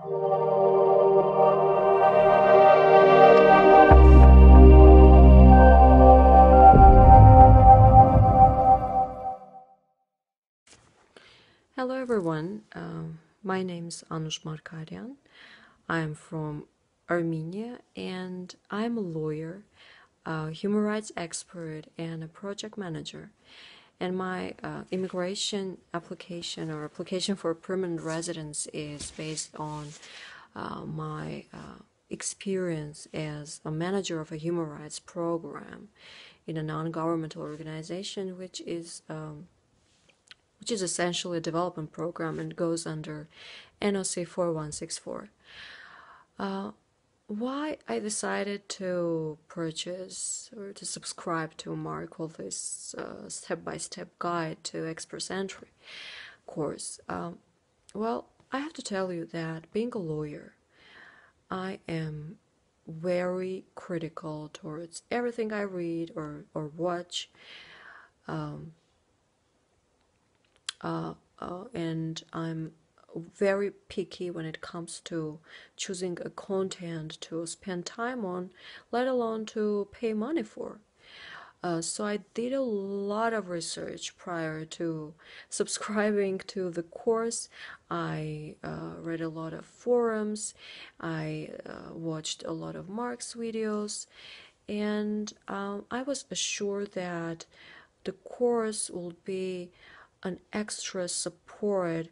Hello everyone, my name's Anush. I'm from Armenia and I'm a lawyer, a human rights expert and a project manager. And my immigration application or application for permanent residence is based on my experience as a manager of a human rights program in a non-governmental organization, which is essentially a development program and goes under NOC 4164. Why I decided to purchase or to subscribe to Mark all this step-by-step guide to Express Entry course. Well, I have to tell you that being a lawyer, I am very critical towards everything I read or watch. And I'm very picky when it comes to choosing a content to spend time on, let alone to pay money for. So I did a lot of research prior to subscribing to the course. I read a lot of forums, I watched a lot of Mark's videos, and I was assured that the course will be an extra support,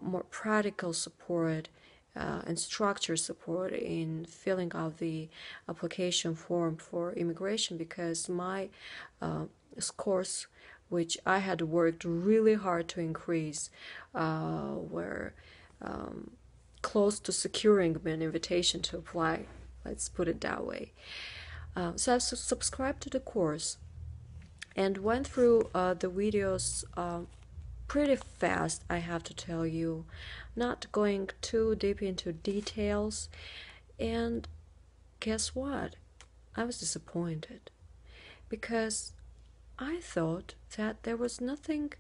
more practical support and structured support in filling out the application form for immigration, because my scores, which I had worked really hard to increase, were close to securing me an invitation to apply. Let's put it that way. So I've subscribed to the course and went through the videos pretty fast, I have to tell you, not going too deep into details. And guess what? I was disappointed because I thought that there was nothing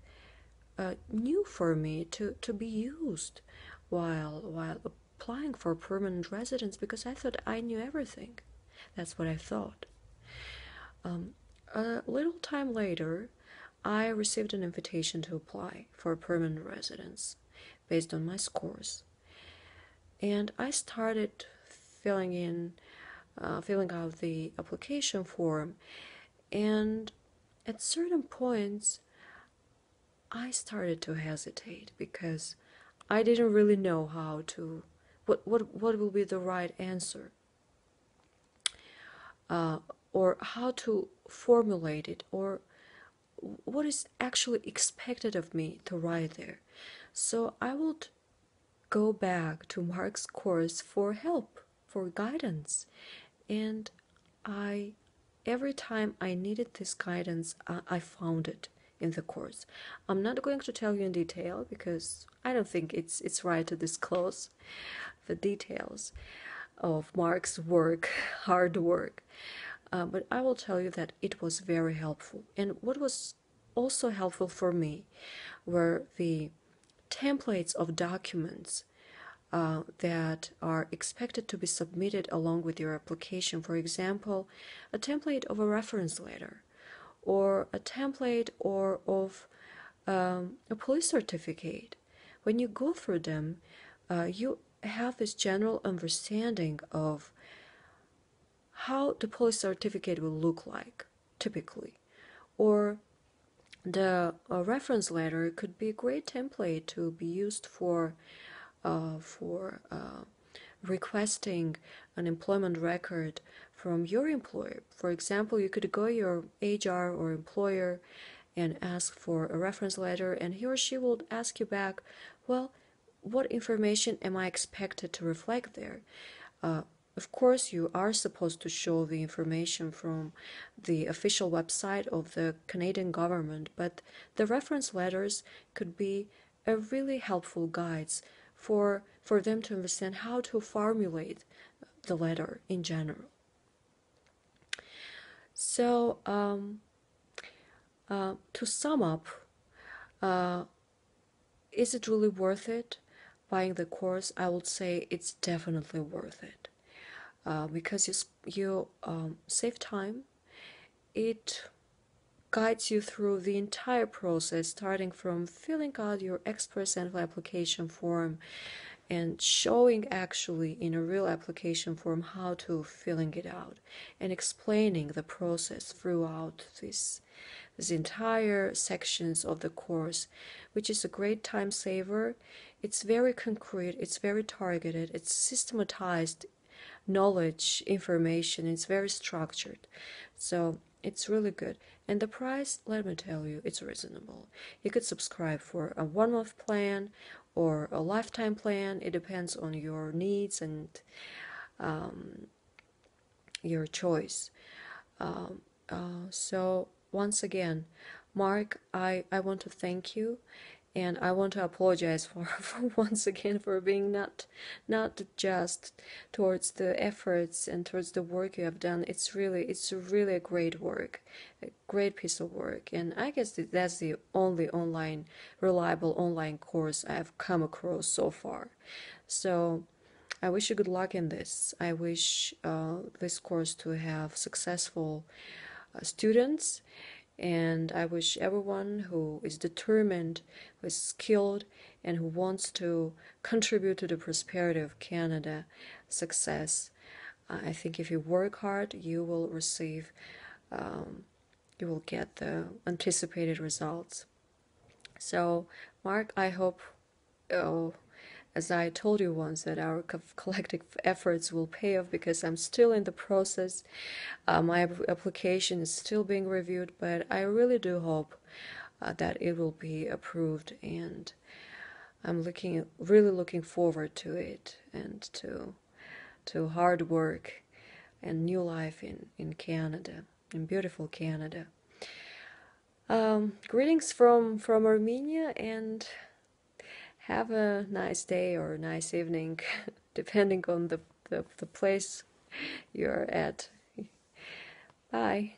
new for me to be used while applying for permanent residence, because I thought I knew everything. That's what I thought. A little time later, I received an invitation to apply for a permanent residence based on my scores. And I started filling out the application form, and at certain points I started to hesitate because I didn't really know what will be the right answer, or how to formulate it, or what is actually expected of me to write there. So I would go back to Mark's course for help, for guidance, and every time I needed this guidance, I found it in the course. I'm not going to tell you in detail because I don't think it's right to disclose the details of Mark's work, hard work. But I will tell you that it was very helpful. And what was also helpful for me were the templates of documents that are expected to be submitted along with your application. For example, a template of a reference letter, or a template of a police certificate. When you go through them, you have this general understanding of how the police certificate will look like, typically. Or the reference letter could be a great template to be used for requesting an employment record from your employer. For example, you could go your HR or employer and ask for a reference letter, and he or she will ask you back, well, what information am I expected to reflect there? Of course, you are supposed to show the information from the official website of the Canadian government, but the reference letters could be a really helpful guides for them to understand how to formulate the letter in general. So, to sum up, is it really worth it? buying the course, I would say it's definitely worth it, because you save time. It guides you through the entire process, starting from filling out your Express Entry application form and showing actually in a real application form how to filling it out, and explaining the process throughout this entire sections of the course, which is a great time saver. It's very concrete, it's very targeted, it's systematized knowledge, information, it's very structured. So it's really good. And the price, let me tell you, it's reasonable. You could subscribe for a 1 month plan or a lifetime plan. It depends on your needs and your choice. So once again, Mark, I want to thank you, and I want to apologize for once again for being not just towards the efforts and towards the work you have done. It's really a great work, a great piece of work, and I guess that's the only reliable online course I've come across so far. So I wish you good luck in this. I wish this course to have successful students, and I wish everyone who is determined, who is skilled, and who wants to contribute to the prosperity of Canada success. I think if you work hard, you will receive, you will get the anticipated results. So, Mark, I hope, as I told you once, that our collective efforts will pay off, because I'm still in the process. My application is still being reviewed, but I really do hope that it will be approved, and I'm really looking forward to it, and to hard work and new life in Canada, in beautiful Canada. Greetings from Armenia, and have a nice day or nice evening, depending on the place you're at. Bye.